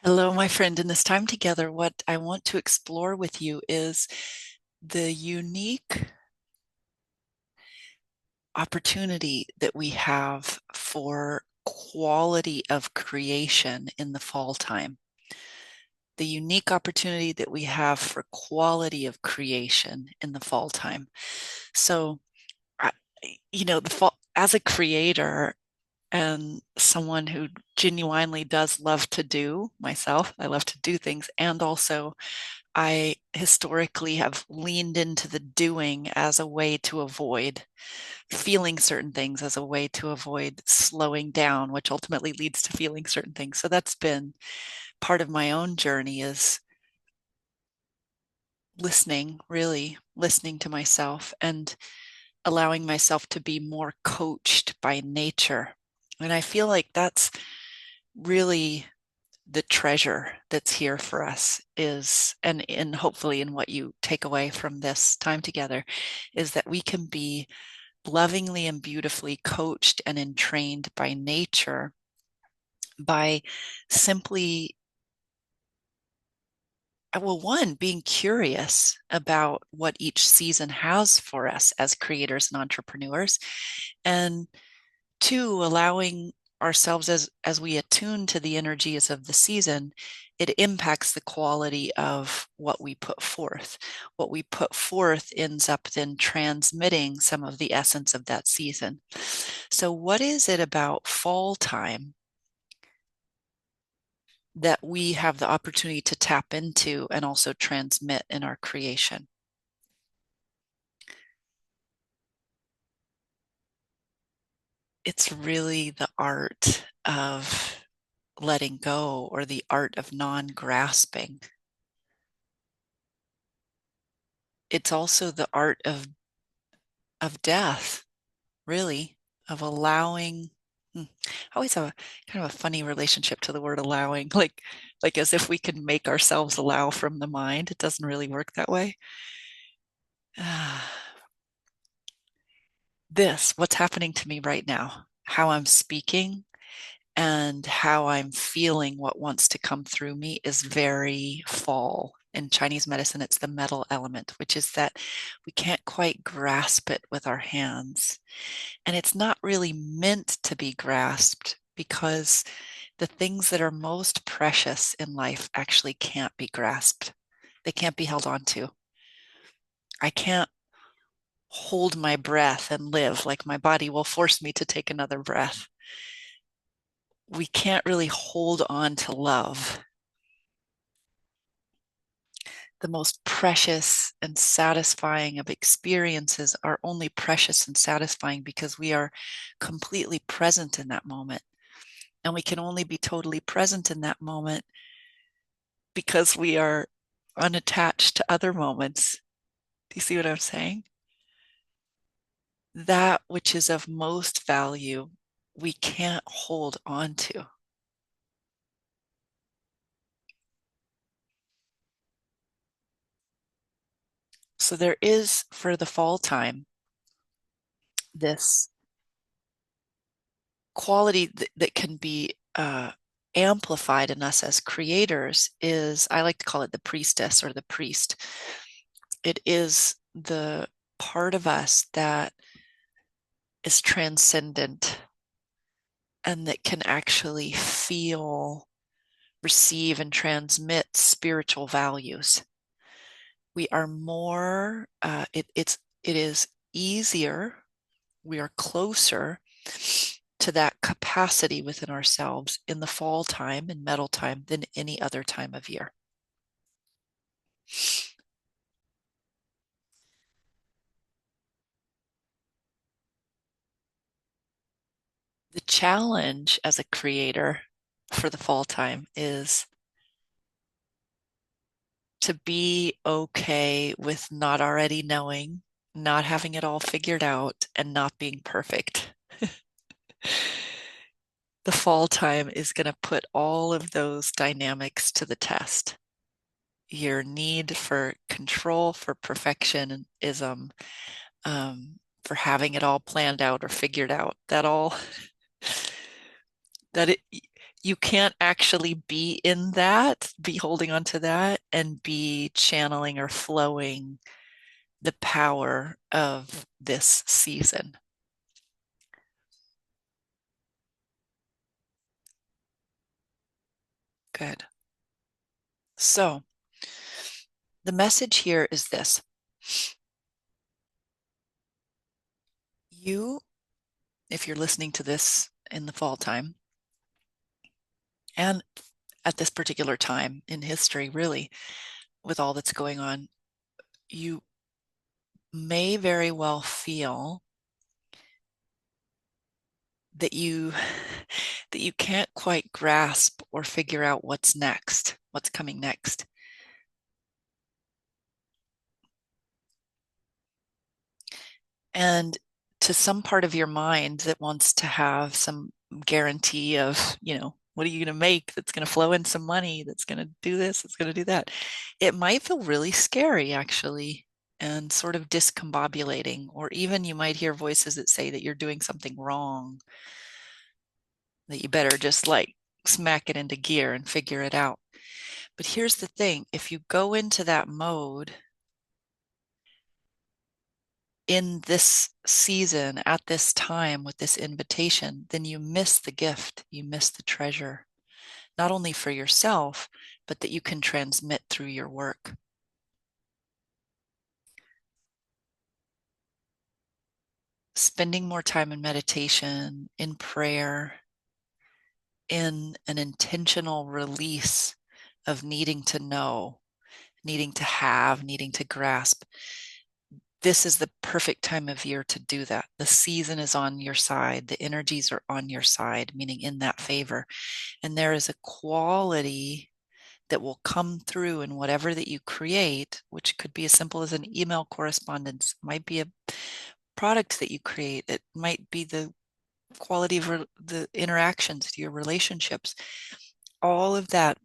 Hello, my friend. In this time together, what I want to explore with you is the unique opportunity that we have for quality of creation in the fall time. The unique opportunity that we have for quality of creation in the fall time. So, I, the fall, as a creator and someone who genuinely does love to do myself, I love to do things, and also I historically have leaned into the doing as a way to avoid feeling certain things, as a way to avoid slowing down, which ultimately leads to feeling certain things. So that's been part of my own journey, is listening, really listening to myself and allowing myself to be more coached by nature. And I feel like that's really the treasure that's here for us, is, and hopefully in what you take away from this time together, is that we can be lovingly and beautifully coached and entrained by nature by simply, well, one, being curious about what each season has for us as creators and entrepreneurs, and two, allowing ourselves, as we attune to the energies of the season, it impacts the quality of what we put forth. What we put forth ends up then transmitting some of the essence of that season. So what is it about fall time that we have the opportunity to tap into and also transmit in our creation? It's really the art of letting go, or the art of non-grasping. It's also the art of death, really, of allowing. I always have a kind of a funny relationship to the word allowing, like as if we can make ourselves allow from the mind. It doesn't really work that way. This, what's happening to me right now, how I'm speaking and how I'm feeling what wants to come through me, is very fall. In Chinese medicine, it's the metal element, which is that we can't quite grasp it with our hands. And it's not really meant to be grasped, because the things that are most precious in life actually can't be grasped. They can't be held on to. I can't hold my breath and live, like my body will force me to take another breath. We can't really hold on to love. The most precious and satisfying of experiences are only precious and satisfying because we are completely present in that moment. And we can only be totally present in that moment because we are unattached to other moments. Do you see what I'm saying? That which is of most value, we can't hold on to. So there is, for the fall time, this quality that can be amplified in us as creators. Is, I like to call it the priestess or the priest. It is the part of us that is transcendent and that can actually feel, receive, and transmit spiritual values. We are more, it is easier, we are closer to that capacity within ourselves in the fall time and metal time than any other time of year. The challenge as a creator for the fall time is to be okay with not already knowing, not having it all figured out, and not being perfect. The fall time is going to put all of those dynamics to the test. Your need for control, for perfectionism, for having it all planned out or figured out, that all that it you can't actually be in that, be holding on to that, and be channeling or flowing the power of this season. Good. So, the message here is this: you, if you're listening to this in the fall time, and at this particular time in history, really, with all that's going on, you may very well feel that you that you can't quite grasp or figure out what's next, what's coming next. And to some part of your mind that wants to have some guarantee of, what are you going to make that's going to flow in some money, that's going to do this, that's going to do that, it might feel really scary, actually, and sort of discombobulating. Or even you might hear voices that say that you're doing something wrong, that you better just like smack it into gear and figure it out. But here's the thing: if you go into that mode in this season, at this time, with this invitation, then you miss the gift, you miss the treasure, not only for yourself, but that you can transmit through your work. Spending more time in meditation, in prayer, in an intentional release of needing to know, needing to have, needing to grasp. This is the perfect time of year to do that. The season is on your side. The energies are on your side, meaning in that favor. And there is a quality that will come through in whatever that you create, which could be as simple as an email correspondence, might be a product that you create, it might be the quality of the interactions, your relationships. All of that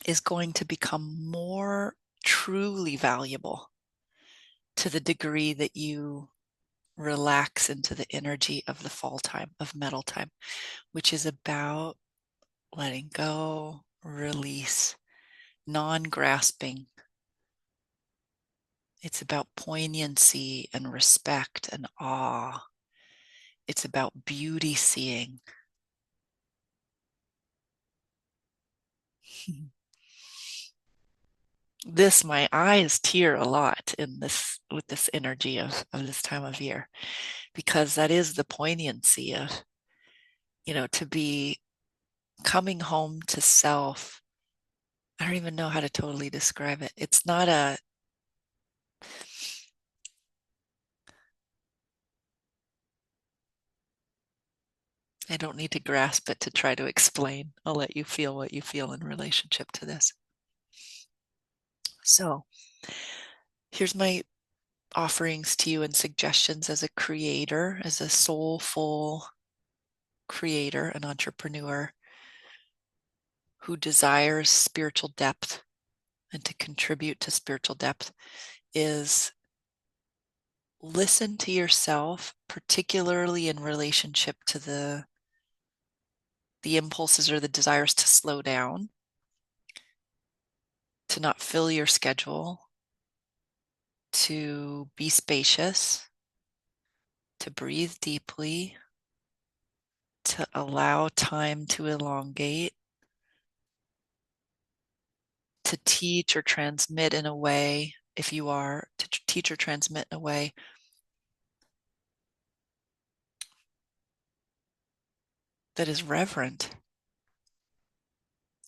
is going to become more truly valuable to the degree that you relax into the energy of the fall time, of metal time, which is about letting go, release, non-grasping. It's about poignancy and respect and awe. It's about beauty seeing. My eyes tear a lot in this, with this energy of this time of year, because that is the poignancy of, to be coming home to self. I don't even know how to totally describe it. It's not I don't need to grasp it to try to explain. I'll let you feel what you feel in relationship to this. So here's my offerings to you and suggestions as a creator, as a soulful creator, an entrepreneur who desires spiritual depth and to contribute to spiritual depth, is listen to yourself, particularly in relationship to the impulses or the desires to slow down, to not fill your schedule, to be spacious, to breathe deeply, to allow time to elongate, to teach or transmit in a way, if you are, to teach or transmit in a way that is reverent,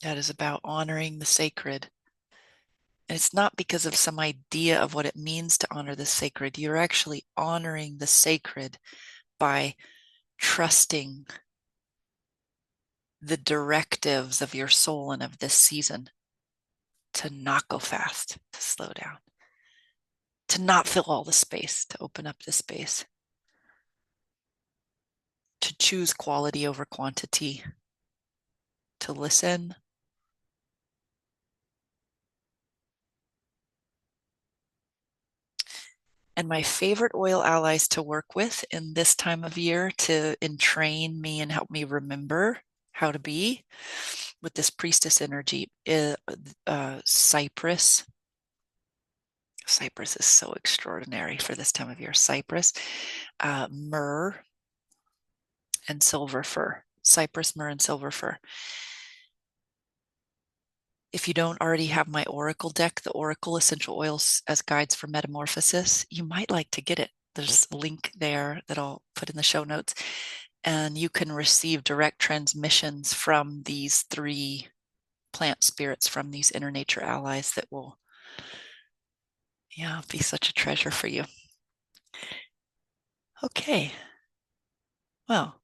that is about honoring the sacred. And it's not because of some idea of what it means to honor the sacred. You're actually honoring the sacred by trusting the directives of your soul and of this season to not go fast, to slow down, to not fill all the space, to open up the space, to choose quality over quantity, to listen. And my favorite oil allies to work with in this time of year to entrain me and help me remember how to be with this priestess energy. Cypress. Cypress is so extraordinary for this time of year. Cypress, myrrh, and silver fir. Cypress, myrrh, and silver fir. If you don't already have my Oracle deck, the Oracle Essential Oils as Guides for Metamorphosis, you might like to get it. There's a link there that I'll put in the show notes. And you can receive direct transmissions from these 3 plant spirits, from these inner nature allies that will, be such a treasure for you. Okay. Well,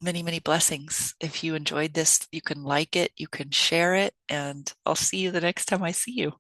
many, many blessings. If you enjoyed this, you can like it, you can share it, and I'll see you the next time I see you.